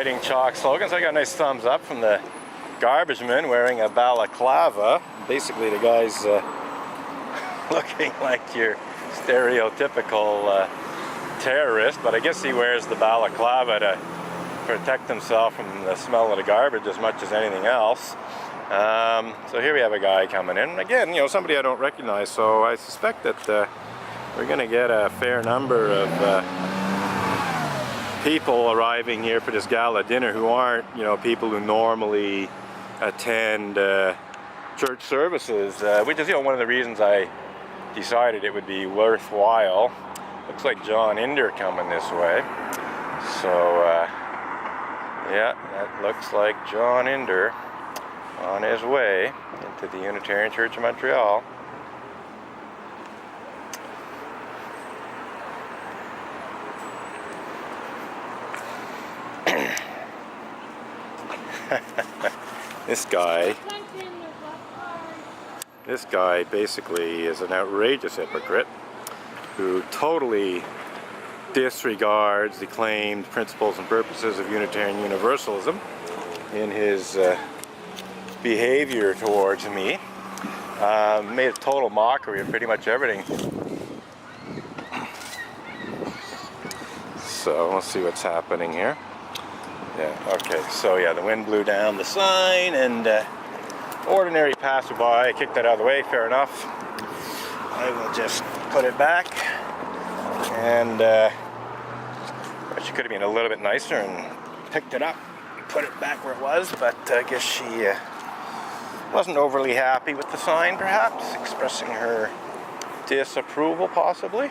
exciting chalk slogans. I got a nice thumbs up from the garbage man wearing a balaclava. Basically, the guy's looking like your stereotypical terrorist, but I guess he wears the balaclava to protect himself from the smell of the garbage as much as anything else. So here we have a guy coming in. Again, you know, somebody I don't recognize, so I suspect that we're going to get a fair number of people arriving here for this gala dinner who aren't, you know, people who normally attend church services, which is, you know, one of the reasons I decided it would be worthwhile. Looks like John Inder coming this way. So, yeah, that looks like John Inder on his way into the Unitarian Church of Montreal. This guy basically is an outrageous hypocrite who totally disregards the claimed principles and purposes of Unitarian Universalism in his behavior towards me. Made a total mockery of pretty much everything. So let's see what's happening here. Yeah, okay, so yeah, the wind blew down the sign and ordinary passerby, I kicked that out of the way, fair enough. I will just put it back, and she could have been a little bit nicer and picked it up and put it back where it was, but I guess she wasn't overly happy with the sign, perhaps, expressing her disapproval possibly,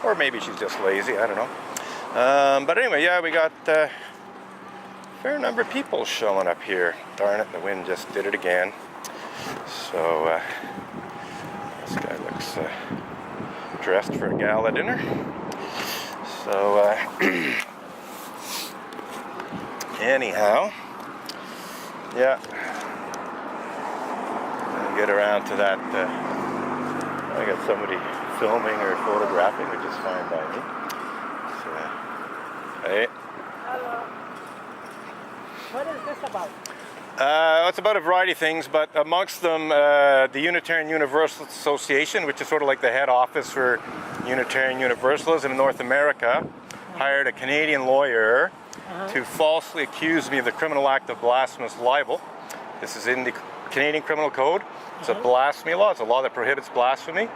or maybe she's just lazy, I don't know. But anyway, yeah, we got fair number of people showing up here. Darn it, the wind just did it again. So this guy looks dressed for a gala dinner. So anyhow, yeah, I'll get around to that. I got somebody filming or photographing, which is fine by me. So, hey. What is this about? It's about a variety of things, but amongst them, the Unitarian Universalist Association, which is sort of like the head office for Unitarian Universalism in North America, hired a Canadian lawyer to falsely accuse me of the criminal act of blasphemous libel. This is in the Canadian Criminal Code. It's a blasphemy law. It's a law that prohibits blasphemy.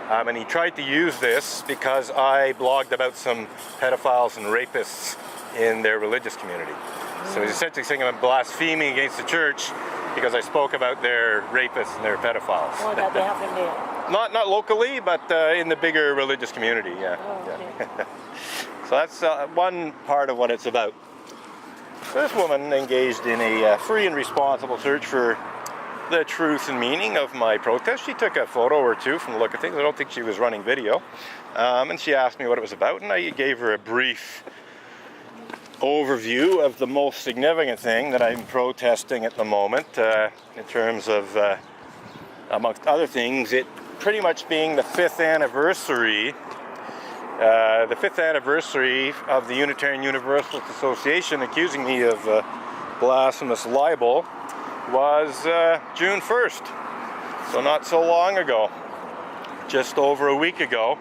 And he tried to use this because I blogged about some pedophiles and rapists in their religious community. So he's essentially saying I'm blaspheming against the church because I spoke about their rapists and their pedophiles. Oh, that they have in there. Not locally, but in the bigger religious community, yeah. Oh, okay. Yeah. So that's one part of what it's about. So this woman engaged in a free and responsible search for the truth and meaning of my protest. She took a photo or two from the look of things. I don't think she was running video. And she asked me what it was about, and I gave her a brief overview of the most significant thing that I'm protesting at the moment, in terms of, amongst other things, it pretty much being the fifth anniversary of the Unitarian Universalist Association accusing me of blasphemous libel was June 1st, so not so long ago, just over a week ago.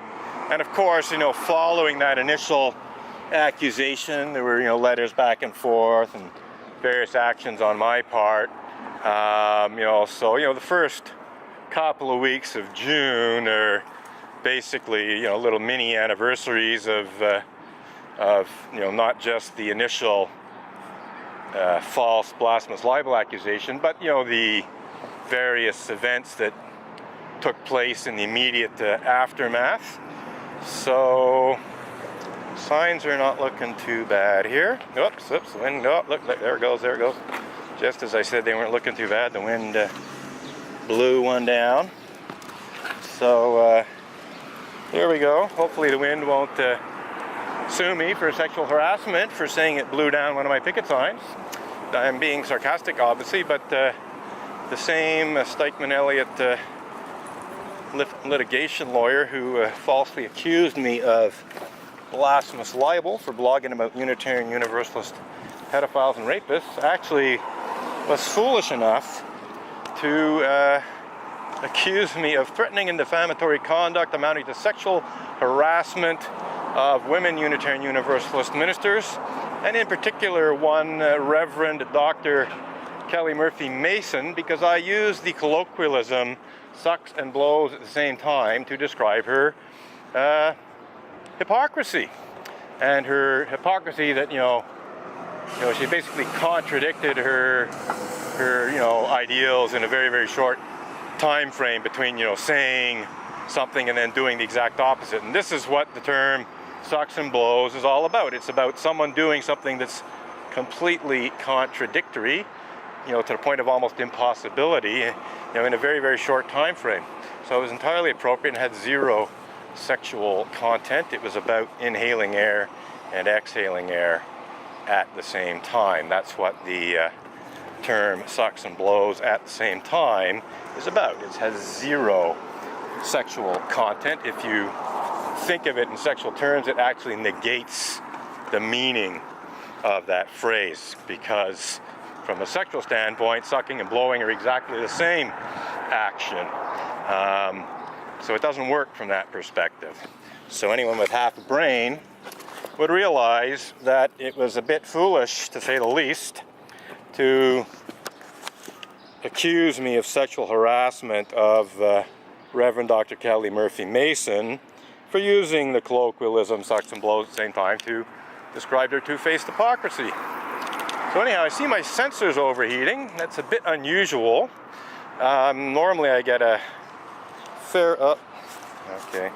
And of course, you know, following that initial accusation, there were, you know, letters back and forth and various actions on my part. You know, so, you know, the first couple of weeks of June are basically, you know, little mini anniversaries of you know, not just the initial false blasphemous libel accusation, but, you know, the various events that took place in the immediate aftermath. So signs are not looking too bad here. Oops, the wind, oh, look, there it goes. Just as I said they weren't looking too bad, the wind blew one down. So here we go. Hopefully the wind won't sue me for sexual harassment for saying it blew down one of my picket signs. I'm being sarcastic, obviously, but the same Stikeman Elliott litigation lawyer who falsely accused me of blasphemous libel for blogging about Unitarian Universalist pedophiles and rapists, actually was foolish enough to accuse me of threatening and defamatory conduct amounting to sexual harassment of women Unitarian Universalist ministers, and in particular one Reverend Dr. Kelly Murphy Mason, because I used the colloquialism sucks and blows at the same time to describe her hypocrisy. And her hypocrisy that, she basically contradicted her ideals in a very, very short time frame between, saying something and then doing the exact opposite. And this is what the term sucks and blows is all about. It's about someone doing something that's completely contradictory, to the point of almost impossibility, in a very, very short time frame. So it was entirely appropriate and had zero sexual content. It was about inhaling air and exhaling air at the same time. That's what the term sucks and blows at the same time is about. It has zero sexual content. If you think of it in sexual terms, it actually negates the meaning of that phrase, because from a sexual standpoint, sucking and blowing are exactly the same action. So it doesn't work from that perspective. So anyone with half a brain would realize that it was a bit foolish, to say the least, to accuse me of sexual harassment of Reverend Dr. Kelly Murphy Mason for using the colloquialism sucks and blows at the same time to describe their two-faced hypocrisy. So anyhow, I see my sensor's overheating. That's a bit unusual. Normally I get a fair... okay.